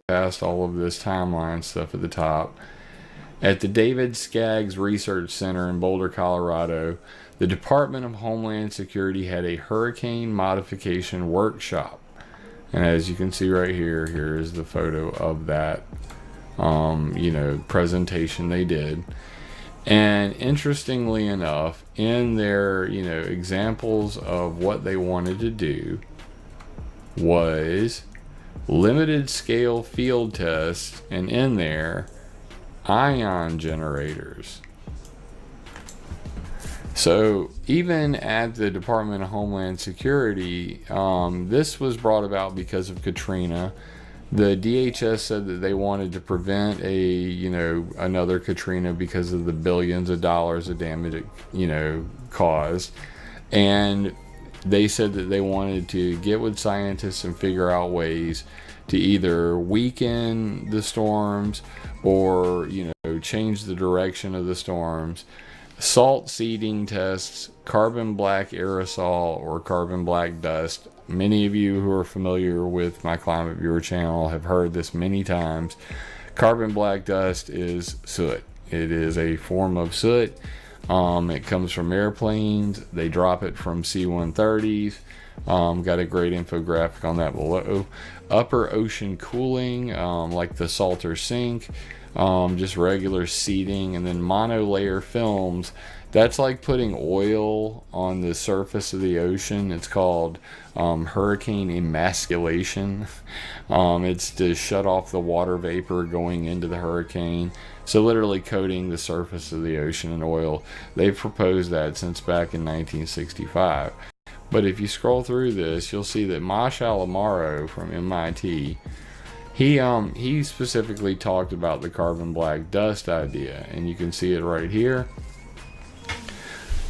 Past all of this timeline stuff at the top. At the David Skaggs Research Center in Boulder, Colorado, the Department of Homeland Security had a hurricane modification workshop. And as you can see right here, here is the photo of that, presentation they did. And interestingly enough, in their, examples of what they wanted to do was limited scale field tests, and in there, ion generators. So even at the Department of Homeland Security, this was brought about because of Katrina. The DHS said that they wanted to prevent another Katrina because of the billions of dollars of damage it, caused. And they said that they wanted to get with scientists and figure out ways to either weaken the storms or, change the direction of the storms. Salt seeding tests, carbon black aerosol or carbon black dust. Many of you who are familiar with my ClimateViewer channel have heard this many times. Carbon black dust is soot. It is a form of soot. It comes from airplanes. They drop it from C-130s. Got a great infographic on that below. Upper ocean cooling, like the Salter sink, just regular seeding, and then monolayer films. That's like putting oil on the surface of the ocean. It's called hurricane emasculation. It's to shut off the water vapor going into the hurricane. So literally coating the surface of the ocean in oil. They've proposed that since back in 1965. But if you scroll through this, you'll see that Mosh Alamaro from MIT, he specifically talked about the carbon black dust idea, and you can see it right here.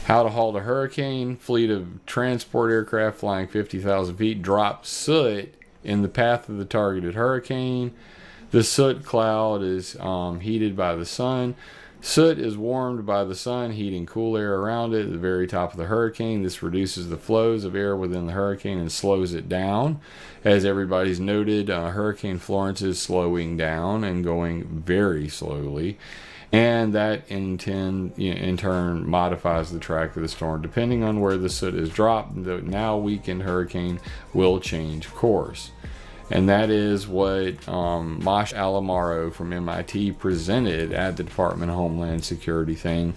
How to halt a hurricane. Fleet of transport aircraft flying 50,000 feet drop soot in the path of the targeted hurricane. The soot cloud is heated by the sun. Soot is warmed by the sun, heating cool air around it at the very top of the hurricane. This reduces the flows of air within the hurricane and slows it down. As everybody's noted, Hurricane Florence is slowing down and going very slowly. And that in turn modifies the track of the storm. Depending on where the soot is dropped, the now weakened hurricane will change course. And that is what Mosh Alamaro from MIT presented at the Department of Homeland Security thing.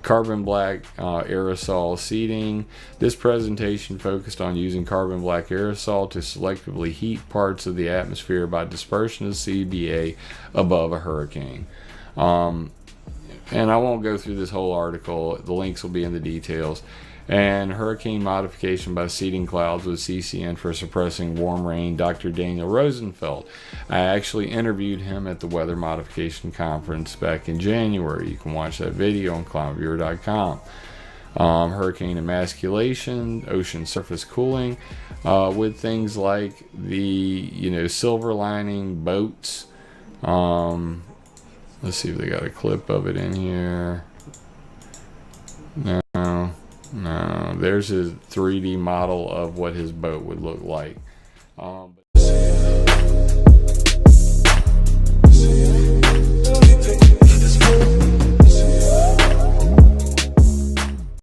Carbon black aerosol seeding. This presentation focused on using carbon black aerosol to selectively heat parts of the atmosphere by dispersion of CBA above a hurricane. And I won't go through this whole article. The links will be in the details. And hurricane modification by seeding clouds with CCN for suppressing warm rain. Dr. Daniel Rosenfeld. I actually interviewed him at the Weather Modification Conference back in January. You can watch that video on ClimateViewer.com. Hurricane emasculation, ocean surface cooling, with things like the silver lining boats. Let's see if they got a clip of it in here. No, there's his 3D model of what his boat would look like.